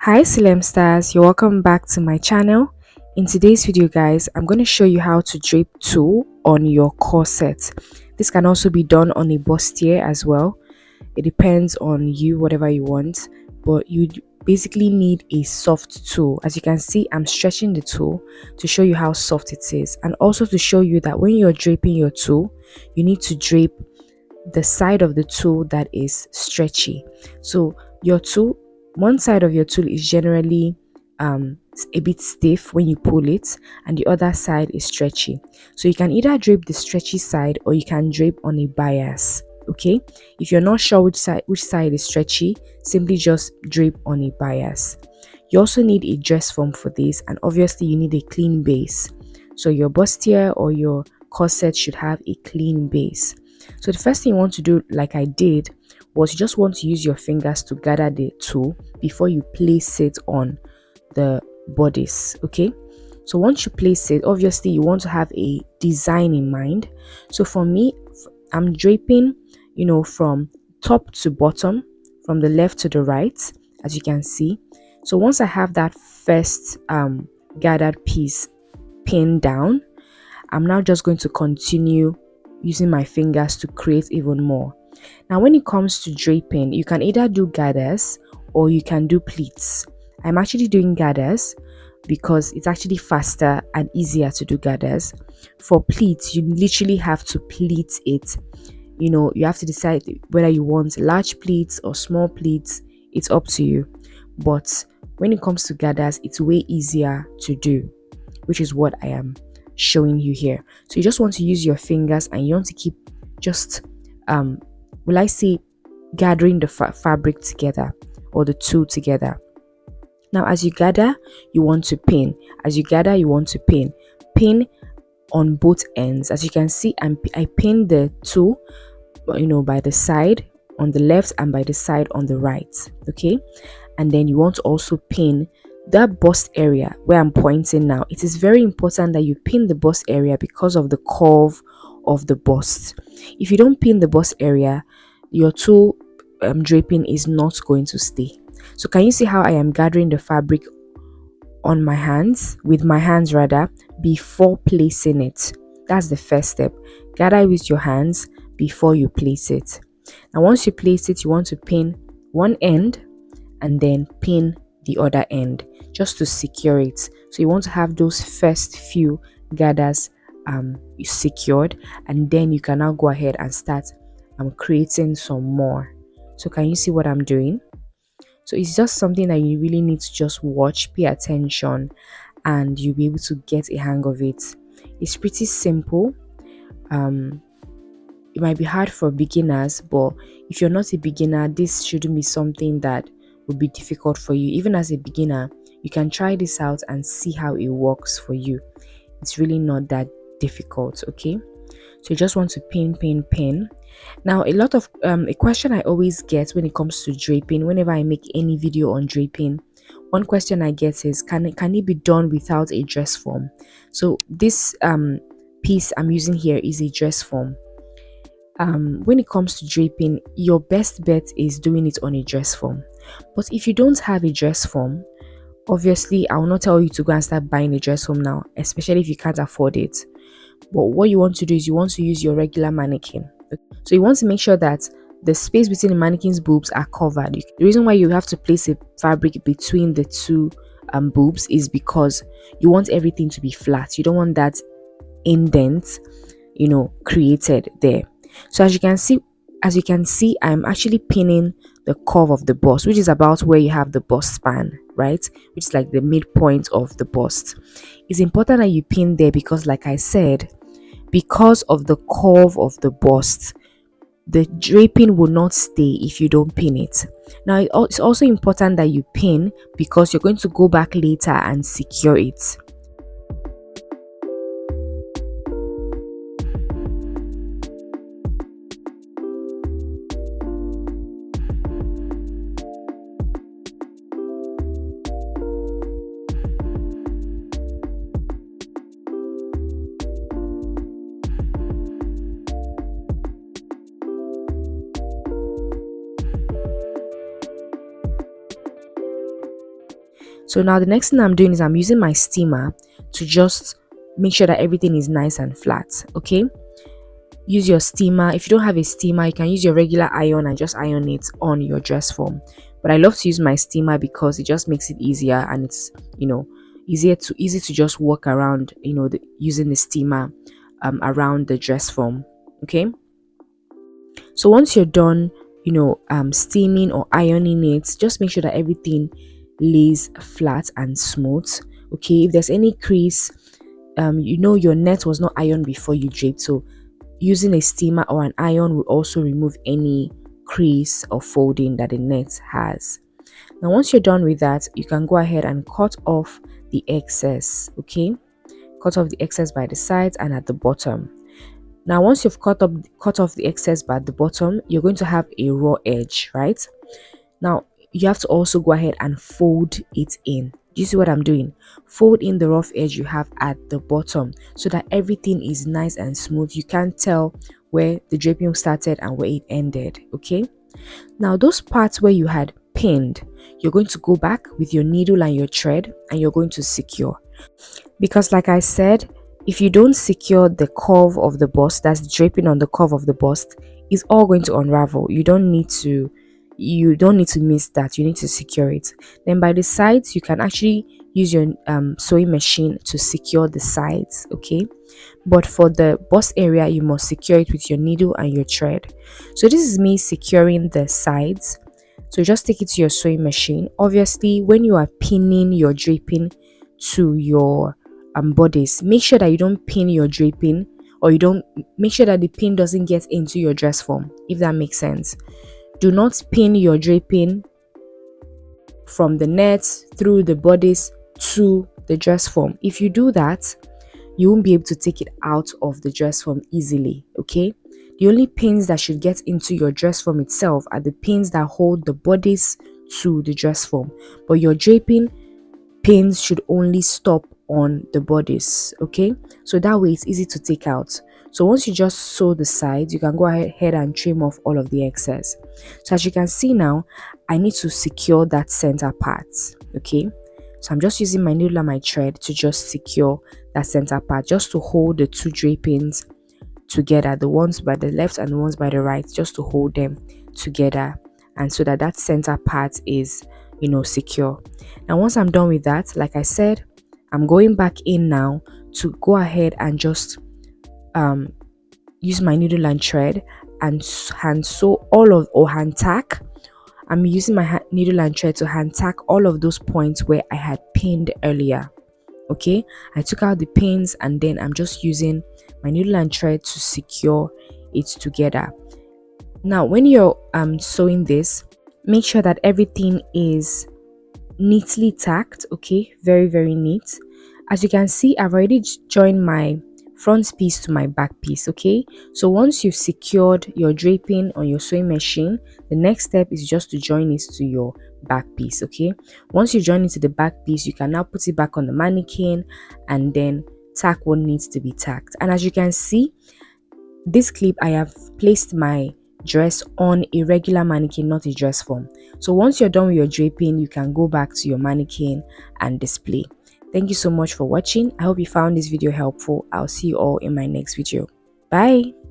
Hi Silem stars, you're welcome back to my channel. In today's video guys, I'm going to show you how to drape tulle on your corset. This can also be done on a bustier as well. It depends on you, whatever you want, but you basically need a soft tulle. As you can see, I'm stretching the tulle to show you how soft it is, and also to show you that when you're draping your tulle, you need to drape the side of the tulle that is stretchy. So your tulle, one side of your tulle is generally a bit stiff when you pull it, and the other side is stretchy. So you can either drape the stretchy side or you can drape on a bias. Okay, if you're not sure which side is stretchy, simply just drape on a bias. You also need a dress form for this, and obviously you need a clean base. So your bustier or your corset should have a clean base. So the first thing you want to do, like I did, was you just want to use your fingers to gather the tulle before you place it on the bodice. Okay, so once you place it, obviously you want to have a design in mind. So for me, I'm draping, from top to bottom, from the left to the right, as you can see. So once I have that first gathered piece pinned down, I'm now just going to continue using my fingers to create even more. Now when it comes to draping, you can either do gathers or you can do pleats. I'm actually doing gathers because it's actually faster and easier to do gathers. For pleats, you literally have to pleat it. You have to decide whether you want large pleats or small pleats. It's up to you. But when it comes to gathers, it's way easier to do, which is what I am showing you here. So you just want to use your fingers and you want to keep just will I say gathering the fabric together, or the tulle together. Now as you gather, you want to pin. As you gather, you want to pin on both ends. As you can see, I pinned the tulle by the side on the left and by the side on the right. Okay, and then you want to also pin that bust area where I'm pointing now. It is very important that you pin the bust area because of the curve of the bust. If you don't pin the bust area, your tulle draping is not going to stay. So can you see how I am gathering the fabric on my hands, with my hands rather, before placing it? That's the first step. Gather with your hands before you place it. Now once you place it, you want to pin one end and then pin the other end just to secure it. So you want to have those first few gathers secured, and then you can now go ahead and start creating some more. So can you see what I'm doing? So it's just something that you really need to just watch, pay attention, and you'll be able to get a hang of it. It's pretty simple. It might be hard for beginners, but if you're not a beginner, this shouldn't be something that would be difficult for you. Even as a beginner, you can try this out and see how it works for you. It's really not that difficult. Okay, so you just want to pin. Now a question I always get when it comes to draping, whenever I make any video on draping, one question I get is, can it be done without a dress form? So this piece I'm using here is a dress form. When it comes to draping, your best bet is doing it on a dress form. But if you don't have a dress form, obviously I will not tell you to go and start buying a dress form now, especially if you can't afford it. But what you want to do is you want to use your regular mannequin. So you want to make sure that the space between the mannequin's boobs are covered. The reason why you have to place a fabric between the two boobs is because you want everything to be flat. You don't want that indent created there. So as you can see, I'm actually pinning the curve of the bust, which is about where you have the bust span, right? Which is like the midpoint of the bust. It's important that you pin there because, like I said, because of the curve of the bust, the draping will not stay if you don't pin it. Now it's also important that you pin because you're going to go back later and secure it. So now the next thing I'm doing is I'm using my steamer to just make sure that everything is nice and flat. Okay, use your steamer. If you don't have a steamer, you can use your regular iron and just iron it on your dress form. But I love to use my steamer because it just makes it easier, and it's, easy to just walk around, using the steamer around the dress form. Okay, so once you're done, steaming or ironing it, just make sure that everything lays flat and smooth. Okay, if there's any crease, your net was not ironed before you draped, so using a steamer or an iron will also remove any crease or folding that the net has. Now once you're done with that, you can go ahead and cut off the excess. Okay, cut off the excess by the sides and at the bottom. Now once you've cut off the excess by the bottom, you're going to have a raw edge, right? Now you have to also go ahead and fold it in. Do you see what I'm doing? Fold in the rough edge you have at the bottom so that everything is nice and smooth. You can't tell where the draping started and where it ended. Okay, now those parts where you had pinned, you're going to go back with your needle and your thread, and you're going to secure. Because like I said, if you don't secure the curve of the bust, that's draping on the curve of the bust, it's all going to unravel. You don't need to miss that. You need to secure it. Then by the sides, you can actually use your sewing machine to secure the sides. Okay, but for the bust area, you must secure it with your needle and your thread. So this is me securing the sides. So just take it to your sewing machine. Obviously, when you are pinning your draping to your bodice, make sure that you don't pin your draping, or you don't make sure that the pin doesn't get into your dress form, if that makes sense. Do not pin your draping from the net through the bodice to the dress form. If you do that, you won't be able to take it out of the dress form easily. Okay, the only pins that should get into your dress form itself are the pins that hold the bodice to the dress form, but your draping pins should only stop on the bodice. Okay, so that way it's easy to take out. So once you just sew the sides, you can go ahead and trim off all of the excess. So as you can see now, I need to secure that center part. Okay, so I'm just using my needle and my thread to just secure that center part, just to hold the two drapings together, the ones by the left and the ones by the right, just to hold them together, and so that that center part is secure. Now once I'm done with that, like I said, I'm going back in now to go ahead and just use my needle and thread and hand sew hand tack. I'm using my needle and thread to hand tack all of those points where I had pinned earlier. Okay, I took out the pins, and then I'm just using my needle and thread to secure it together. Now when you're sewing this, make sure that everything is neatly tacked. Okay, very, very neat. As you can see, I've already joined my front piece to my back piece. Okay, so once you've secured your draping on your sewing machine, the next step is just to join it to your back piece. Okay, once you join it to the back piece, you can now put it back on the mannequin and then tack what needs to be tacked. And as you can see, this clip, I have placed my dress on a regular mannequin, not a dress form. So once you're done with your draping, you can go back to your mannequin and display. Thank you so much for watching. I hope you found this video helpful. I'll see you all in my next video. Bye.